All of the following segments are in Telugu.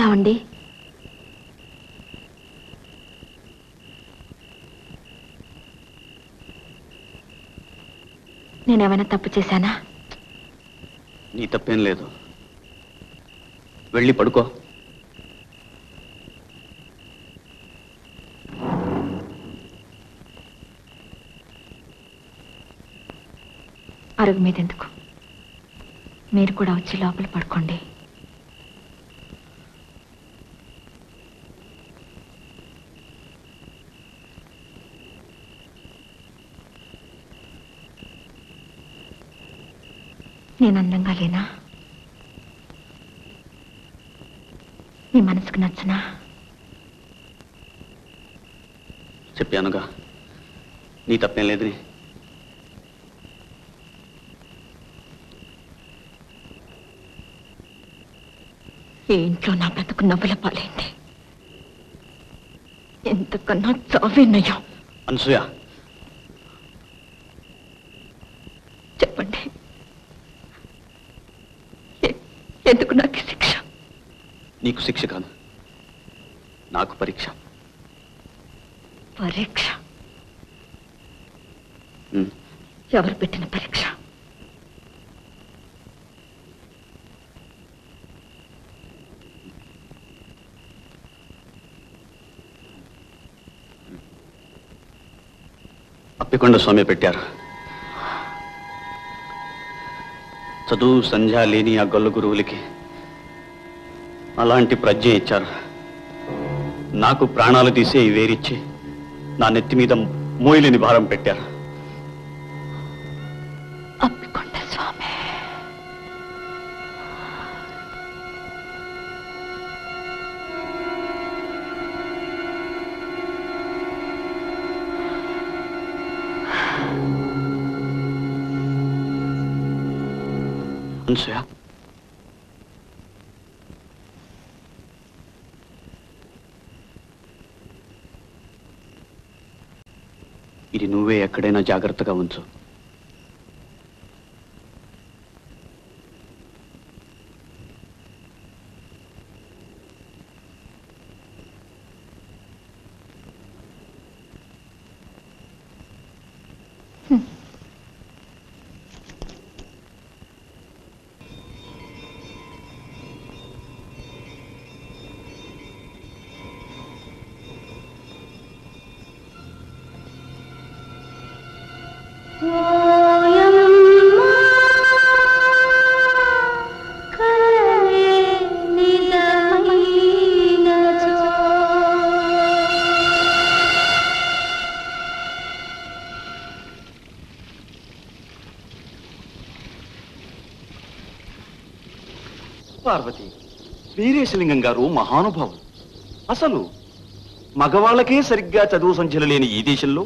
ఏమండి, నేనేమైనా తప్పు చేశానా? నీ తప్పేం లేదు. వెళ్ళి పడుకో. అరుగు మీద ఎందుకు? మీరు కూడా వచ్చి లోపల పడుకోండి. నేను అందంగా లేనా? నీ మనసుకు నచ్చనా? చెప్పానుగా, నీ తప్పేం లేదని. ఈ ఇంట్లో నా బ్రతుకు నవ్వుల పాలైంది. ఎంతకన్నా చావేనయ్యా. అనసూయ, చెప్పండి, ఎందుకు నాకు శిక్ష? నీకు శిక్ష కాదు, నాకు పరీక్ష. పరీక్ష? ఎవరు పెట్టిన పరీక్ష? అప్పికొండ స్వామి పెట్టారు. చదువు సంధ్య లేని ఆ గొల్ల గురువులకి అలాంటి ప్రజ్ఞ ఇచ్చారు. నాకు ప్రాణాలు తీసే ఈ వేరిచ్చి నా నెత్తి మీద మోయలేని భారం పెట్టారు. అప్పికొండ స్వామి. అనసూయ, ఇది నువ్వే ఎక్కడైనా జాగ్రత్తగా ఉంచు. పార్వతి, వీరేశలింగం గారు మహానుభావులు. అసలు మగవాళ్ళకే సరిగ్గా చదువు సంఖ్యలు లేని ఈ దేశంలో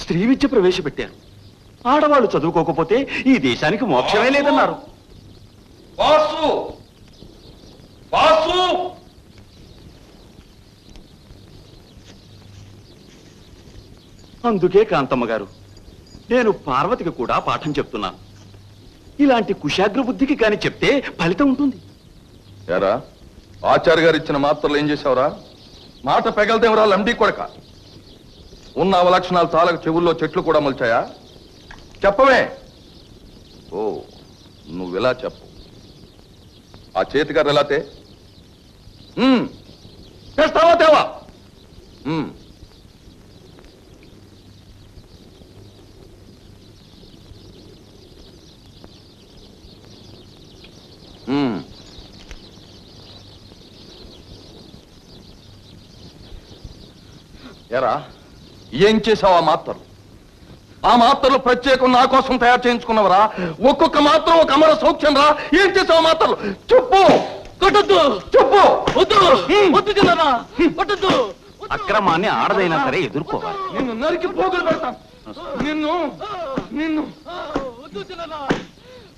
స్త్రీ విద్య ప్రవేశపెట్టారు. ఆడవాళ్ళు చదువుకోకపోతే ఈ దేశానికి మోక్షమే లేదన్నారు. అందుకే కాంతమ్మ గారు, నేను పార్వతికి కూడా పాఠం చెప్తున్నాను. ఇలాంటి కుశాగ్ర బుద్ధికి కాని చెప్తే ఫలితం ఉంటుంది. యారా, ఆచార్య గారు ఇచ్చిన మాత్రలు ఏం చేసావురా? మాట పెగలదేవరా లంబీ కొడక. ఉన్న అవలక్షణాలు చాలక చెవుల్లో చెట్లు కూడా మొలిచాయా? చెప్పవే. ఓ, నువ్వెలా చెప్పు. ఆ చేతిగారు ఎలా చేస్తావా తేవా? ఎరా, ఏం చేసావు? ఆ మాత్రలు ప్రత్యేకం నా కోసం తయారు చేయించుకున్నవరా? ఒక్కొక్క మాత్రం ఒక అమర సౌఖ్యం రా. ఏం చేసావు మాత్రలు? చెప్పు. కొట్టద్దు, చెప్పు. వద్దు, వద్దు చిన్నరా, కొట్టద్దు. అక్రమాన్ని ఆడదైనా సరే ఎదుర్కోవాలి. నిన్ను నరికి పోగులు పెడతాను. నిన్ను నిన్ను వద్దు చిన్నరా,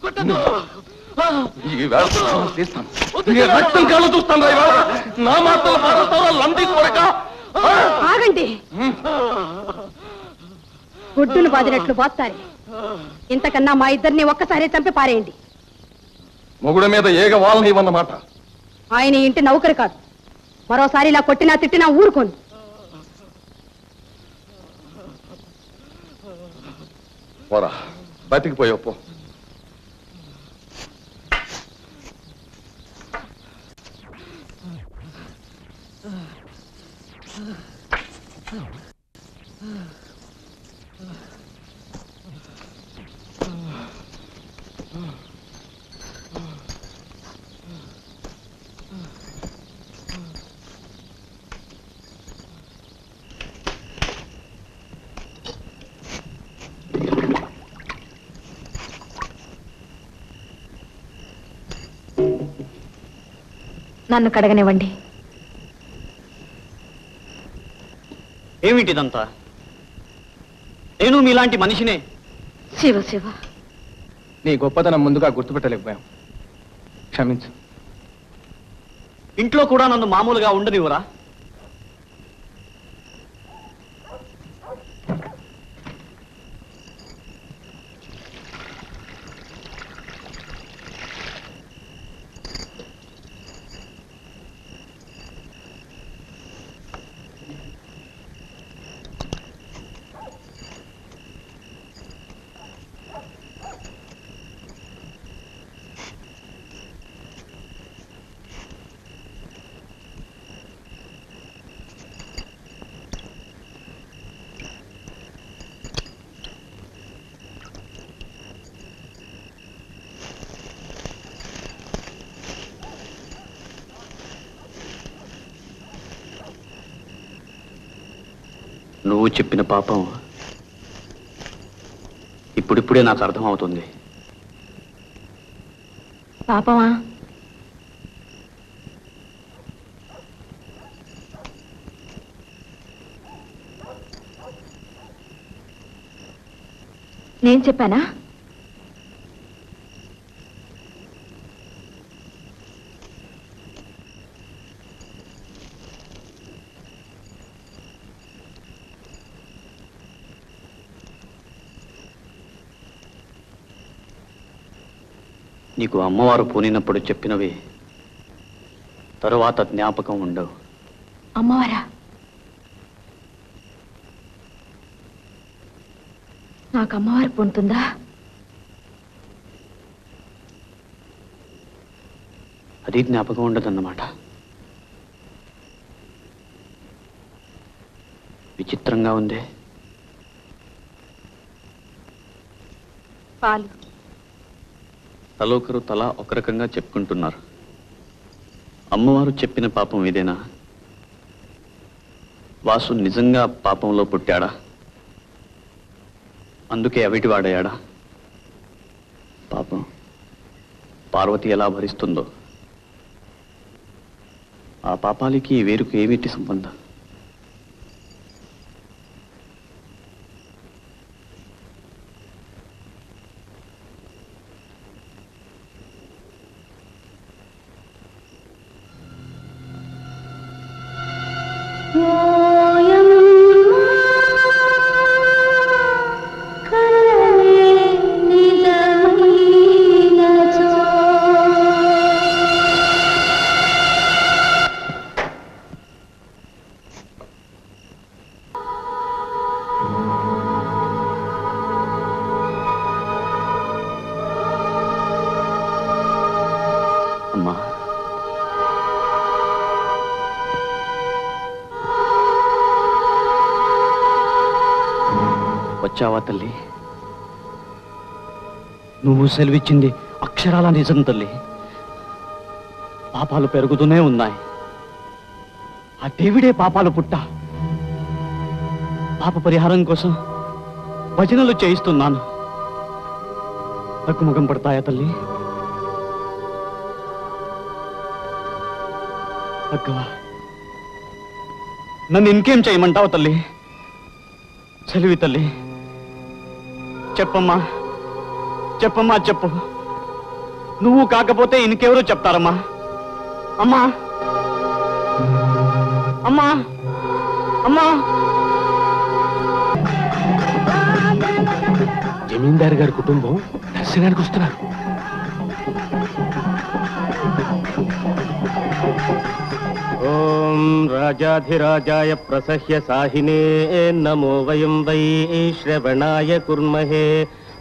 కొట్టద్దు. ఈ వేళ తీస్తాను. నీ రక్తం కళ్ళు చూస్తాను రా. ఈవేళ నా మాటలు మాట్లాడతావా లంబీ కొడక? ఆగండి. గుడ్డును బాదినట్లు బాస్తారు. ఇంతకన్నా మా ఇద్దరిని ఒక్కసారి చంపి పారేయండి. మొగుడు మీద ఏగ వాళ్ళని ఇవన్నమాట. ఆయన ఇంటి నౌకరు కాదు. మరోసారి ఇలా కొట్టినా తిట్టినా ఊరుకోను. పోరా, బతికిపోయావు పో. నన్ను కడగనివ్వండి. ఏమిటిదంతా? నేను మీలాంటి మనిషినే. శివ శివ, నీ గొప్పతనం ముందుగా గుర్తుపెట్టలేకపోయాం, క్షమించు. ఇంట్లో కూడా నన్ను మామూలుగా ఉండనివ్వరా? నువ్వు చెప్పిన పాపం ఇప్పుడిప్పుడే నాకు అర్థమవుతుంది. పాపమా? నేను చెప్పానా? నీకు అమ్మవారు పోనినప్పుడు చెప్పినవి తరువాత జ్ఞాపకం ఉండవు. అమ్మవారా? నాకు అమ్మవారు పొందుతుందా? అది జ్ఞాపకం ఉండదన్నమాట. విచిత్రంగా ఉంది. పాలు తలోకరు తలా ఒక రకంగా చెప్పుకుంటున్నారు. అమ్మవారు చెప్పిన పాపం ఇదేనా? వాసు నిజంగా పాపంలో పుట్టాడా? అందుకే అవిటి వాడయ్యాడా? పాపం పార్వతి ఎలా భరిస్తుందో. ఆ పాపాలకి వేరుకు ఏమిటి సంబంధం? అమ్మా, వచ్చావా తల్లి? నువ్వు సెలవిచ్చింది అక్షరాల నిజం తల్లి. పాపాలు పెరుగుతూనే ఉన్నాయి. ఆ దేవుడే పాపాలు పుట్ట. పాప పరిహారం కోసం భజనలు చేయిస్తున్నాను. తగ్గుముఖం పడతాయా తల్లి? అక్కవా, నన్ను ఇంకేం చేయమంటావు తల్లి? సెలవి తల్లి, చెప్పమ్మా, చెప్పమ్మా, చెప్పు. నువ్వు కాకపోతే ఇంకెవరో చెప్తారమ్మా. అమ్మా, అమ్మా, అమ్మా. జమీందారు గారి కుటుంబం దర్శనానికి వస్తున్నారు. ఓం రాజాధిరాజాయ ప్రసహ్య సాహినే నమో వయం వై శ్రవణాయ కుర్మహే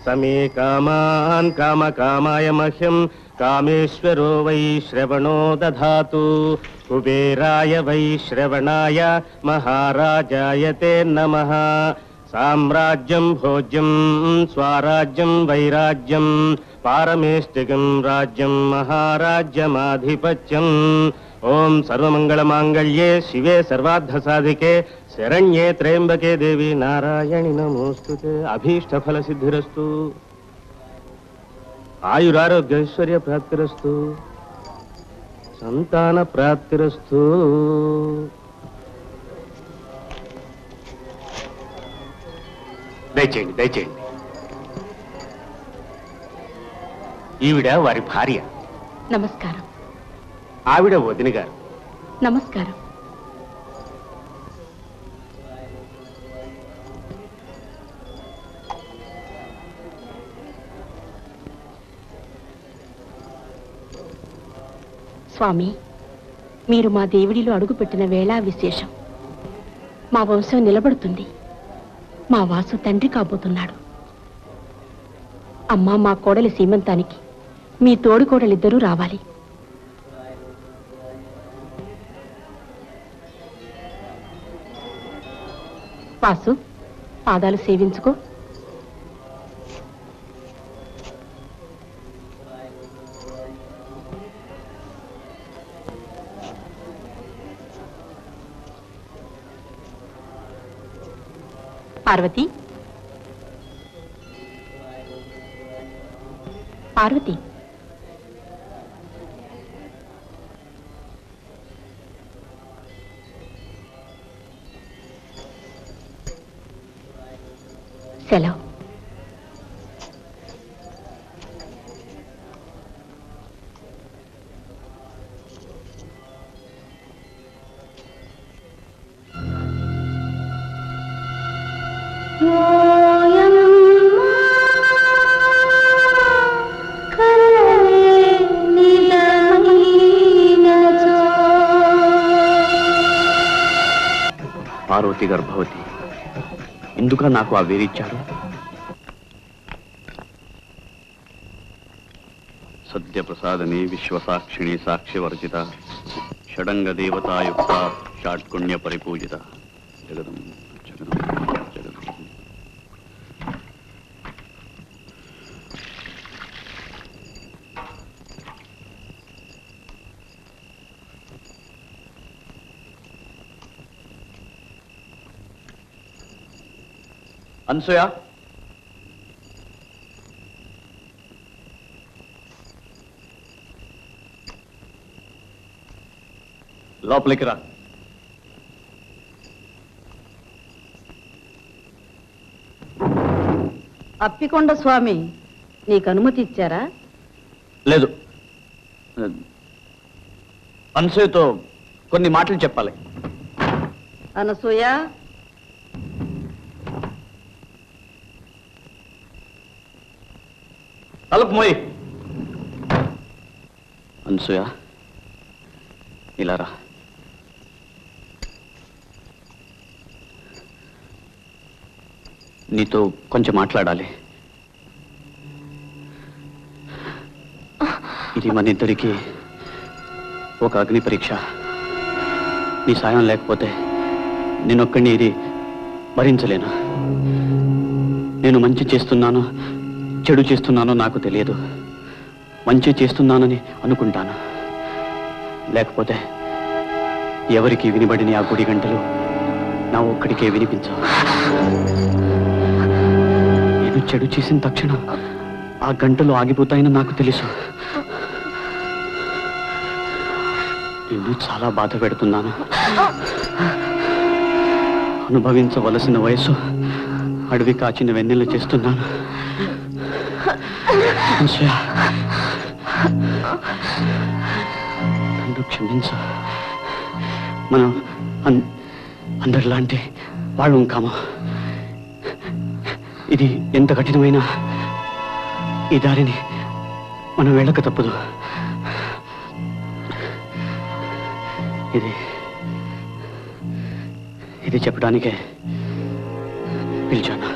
సమే కామాన్ కామకామాయ మహ్యం కామేశ్వరో వై శ్రవణో దధాతు కుబేరాయ వై శ్రవణాయ మహారాజాయ తే నమః సామ్రాజ్యం భోజ్యం స్వరాజ్యం వైరాజ్యం పారమేష్టికం రాజ్యం మహారాజ్యమాధిపత్యం. ఓం సర్వమంగళమాంగళ్యే శివే సర్వార్థసాధికే శరణ్యే త్రయంబకే దేవి నారాయణి నమోస్తుతే. అభీష్టఫల సిద్ధిరస్తు, ఆయురారోగ్యైశ్వర్య ప్రాప్తిరస్తు, సంతాన ప్రాప్తిరస్తు. దయచేయండి దయచేయండి. ఈవిడ వారి భార్య. నమస్కారం. ఆవిడ వదిన గారు. నమస్కారం. స్వామి, మీరు మా దేవుడిలో అడుగుపెట్టిన వేళ విశేషం. మా వంశం నిలబడుతుంది. మా వాసు తండ్రి కాబోతున్నాడు. అమ్మా, మా కోడలి సీమంతానికి మీ తోడికోడలిద్దరూ రావాలి. వాసు, పాదాలు సేవించుకో. పార్వతి, పార్వతి, సెలవు. పార్వతి గర్భవతి. ఎందుక నాకు ఆ వేరిచ్చారు? సత్యప్రసాదనే విశ్వసాక్షిణి సాక్ష్యవర్జిత షడంగ దేవతాయుక్త షాట్కుణ్య పరిపూజిత జగదం జగదం జగదం. అనసూయ, లోపలికి రా. అప్పికొండ స్వామి, నీకు అనుమతి ఇచ్చారా? లేదు, అనసూయతో కొన్ని మాటలు చెప్పాలి. అనసూయ, తలుపు మోయి. అనసూయ, ఇలా రా. నీతో కొంచెం మాట్లాడాలి. ఇది మన ఇద్దరికి ఒక అగ్ని పరీక్ష. నీ సాయం లేకపోతే నేనొక్కడిని ఇది భరించలేను. నేను మంచి చేస్తున్నానో చెడు చేస్తున్నానో నాకు తెలియదు. మంచి చేస్తున్నానని అనుకుంటాను. లేకపోతే ఎవరికి వినబడిన ఆ గుడి గంటలు నా ఒక్కడికే వినిపించవు. నేను చెడు చేసిన తక్షణం ఆ గంటలు ఆగిపోతాయని నాకు తెలుసు. నిన్ను చాలా బాధ పెడుతున్నాను. అనుభవించవలసిన వయసు అడవి కాచిన వెన్నెల చేస్తున్నాను. నన్ను క్షమించు. మనం అందరిలాంటి వాళ్ళు కాము. ఇది ఎంత కఠినమైన ఈ దారిని మనం వెళ్ళక తప్పదు. ఇది చెప్పడానికే పిలిచాను.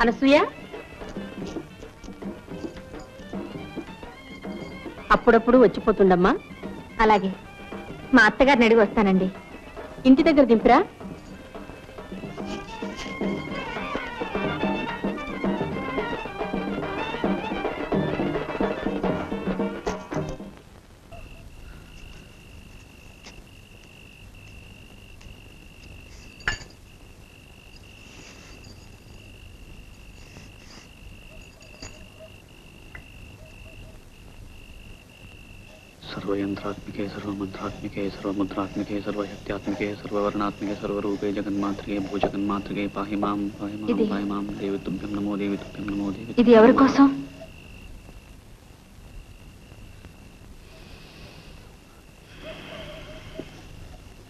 అనసూయ, అప్పుడప్పుడు వచ్చిపోతుండమ్మా. అలాగే, మా అత్తగారిని అడిగి వస్తానండి. ఇంటి దగ్గర దింపురా. सर्वयंत्रात्मिके सर्वमंत्रात्मिके सर्वमुद्रात्मिके सर्वशक्त्यात्मिके सर्ववर्णात्मिके सर्वरूपे जगन्मातृके भूजगन्मातृके पाहि मां देवी तुभ्यं नमो देवी तुभ्यं नमो देवी. ఇది ఎవరి కోసం?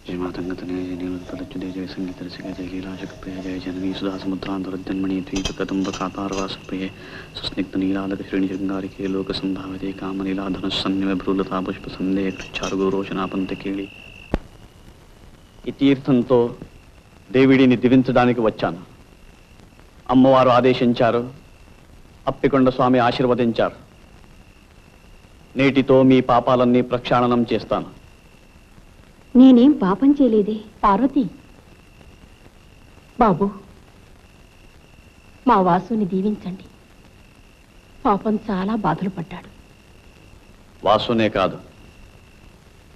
जय मातंगतनय जय नीलतलच्युते जय संगीतरसिके जय लीलाशक्तिप्रिय जय जननी सुधा समुद्रान्तरजन्मणि द्वीपकदम्बकातारवासप्रिये सुस्निग्धनीलालकश्रेणिशृङ्गारिके लोकसम्भाविते कामलीलाधनुस्सन्निभ्रूलता पुष्पसन्देह चारुगौरोचनापंतकेళి. ఈ తీర్థంతో దేవిడిని దివించడానికి వచ్చాను. అమ్మవారు ఆదేశించారు, అప్పికొండ స్వామి ఆశీర్వదించారు. నేటితో మీ పాపాలన్నీ ప్రక్షాళనం చేస్తాను. నేనేం పాపం చేయలేదే. పార్వతి, బాబు, మా వాసుని దీవించండి. పాపం చాలా బాధలు పడ్డాడు. వాసునే కాదు,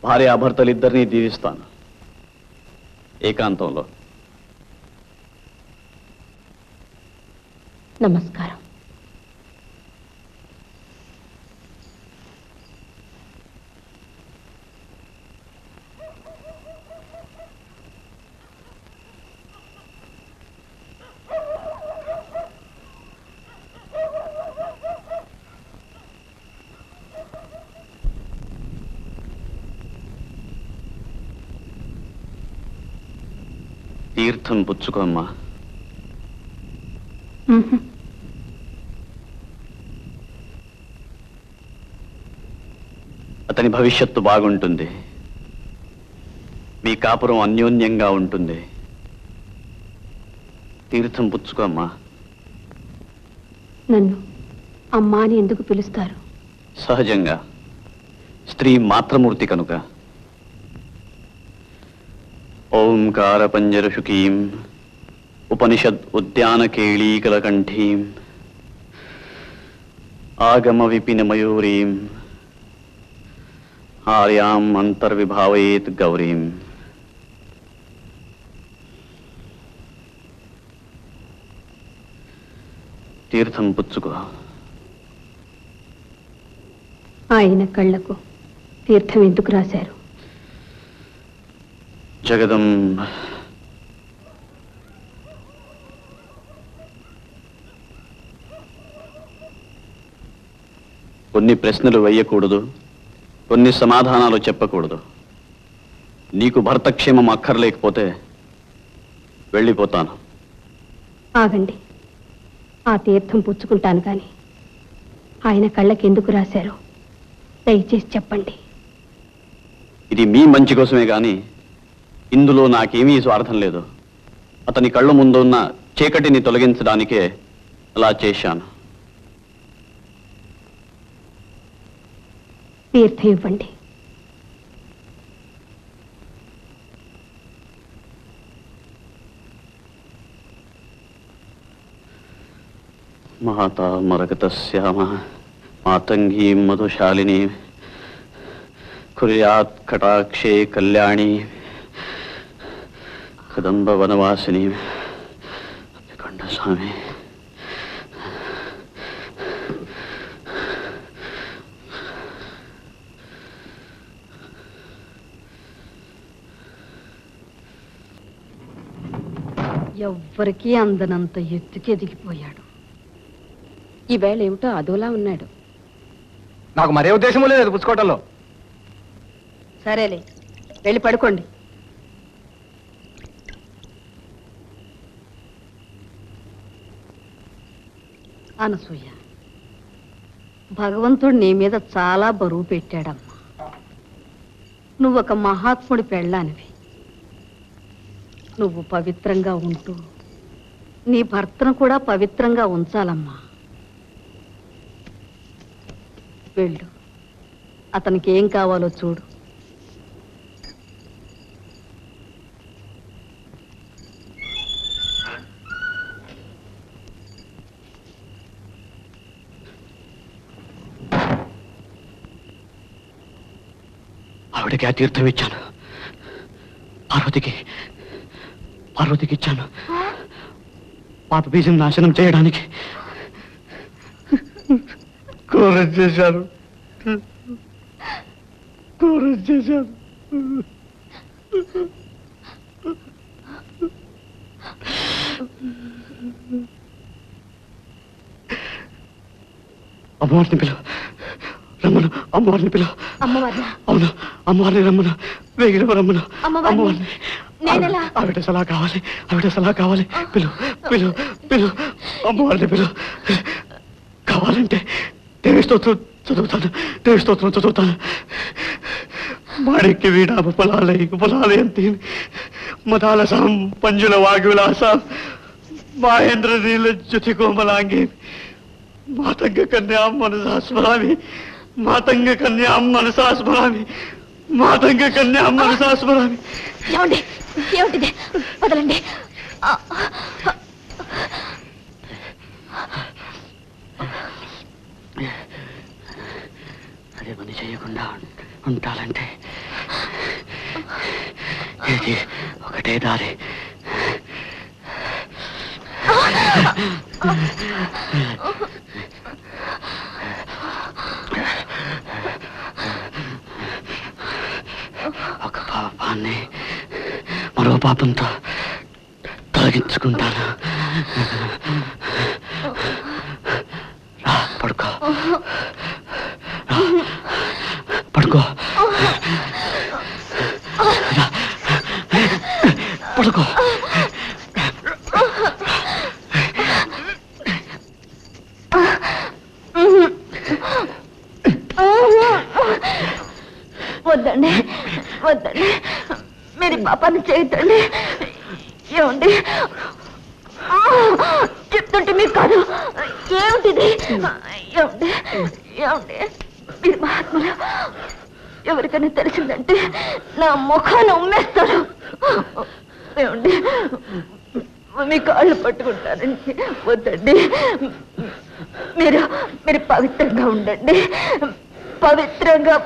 భార్యాభర్తలిద్దరినీ దీవిస్తాను ఏకాంతంలో. నమస్కారం. తీర్థం పుచ్చుకోమ్మా. అతని భవిష్యత్తు బాగుంటుంది. మీ కాపురం అన్యోన్యంగా ఉంటుంది. తీర్థం పుచ్చుకోమ్మా. నన్ను అమ్మా అని ఎందుకు పిలుస్తారు? సహజంగా స్త్రీ మాతృమూర్తి కనుక. ఓంకార పంజరశుకీం ఉపనిషద్ ఉద్యాన కేళీకలకంఠీం ఆగమ విపిన మయూరీం ఆర్యాం అంతర్విభావయేత్ గౌరీం. తీర్థం పుచ్చుకో. ఆయన కళ్ళకు తీర్థం ఎందుకు రాశారు? జగదంబ కొన్ని ప్రశ్నలు వేయకూడదు, కొన్ని సమాధానాలు చెప్పకూడదు. నీకు భర్తక్షేమం అక్కర్లేకపోతే వెళ్ళిపోతాను. ఆగండి, ఆ తీర్థం పుచ్చుకుంటాను కానీ ఆయన కళ్ళకి ఎందుకు రాశారు దయచేసి చెప్పండి. ఇది మీ మంచి కోసమే గాని ఇందులో నాకేమీ స్వార్థం లేదు. అతని కళ్ళ ముందున్న చీకటిని తొలగించడానికే అలా చేశాను. తీర్థం ఇవ్వండి. మాతా మరగతశ్యామ మాతంగీ మధుశాలిని కుర్యాత్ కటాక్షే కళ్యాణి కదంబ వనవాసిని కండ స్వామి. ఎవ్వరికీ అందనంత ఎత్తుకి ఎదిగిపోయాడు. ఈవేళ ఏమిటో అదోలా ఉన్నాడు. నాకు మరే ఉద్దేశం లేదు పుచ్చుకోవటంలో. సరేలే, వెళ్ళి పడుకోండి. అనసూయ, భగవంతుడు నీ మీద చాలా బరువు పెట్టాడమ్మా. నువ్వొక మహాత్ముడి పెళ్ళానివి. నువ్వు పవిత్రంగా ఉంటూ నీ భర్తను కూడా పవిత్రంగా ఉంచాలమ్మా. వెళ్ళు, అతనికి ఏం కావాలో చూడు. ఆవిడకి ఆ తీర్థం ఇచ్చాను. పార్వతికి ఇచ్చాను. పాప బీజం నాశనం చేయడానికి. కూర చేశాను. అమ్మవారిని పిలువ, రమ్మను. అమ్మవారిని పిలువ. అవును, అమ్మవారిని రమ్మను. వేగిన రమ్మను. అమ్మవారిని. ఆవిడ సలహా కావాలి. పిలు. అమ్మవారిని పిలు. కావాలంటే దేవి స్తోత్రం చదువుతాను. మాణిక్య వీణాప పొలాలయంతి మదాలసాం పంజుల వాగ్విలాసాం మహేంద్ర నీల జ్యుతి కోమలాంగి మాతంగ కన్యాం మనసా స్మరామి. ఏమిటిది? వదలండి. అదే పని చేయకుండా ఉంటాలంటే ఇది ఒకటే దారి. ఒక పాపాన్ని మరో పాపంతో తొలగించుకుంటాను. రా, పడుకో. పడుకో. పడుకో. వద్దండి వద్దండి, మీరు ఈ పాపాన్ని చేయొద్దండి. ఏమండి చెప్తుంటే మీకు కాదు, ఏమిటిది? ఏమండి ఏమండి, మీరు మహాత్ములు, ఎవరికైనా తెలిసిందంటే నా ముఖాన్ని ఉమ్మేస్తారు. ఏమండి మీ కాళ్ళు పట్టుకుంటానండి, వద్దండి. మీరు మీరు పవిత్రంగా ఉండండి, పవిత్రంగా.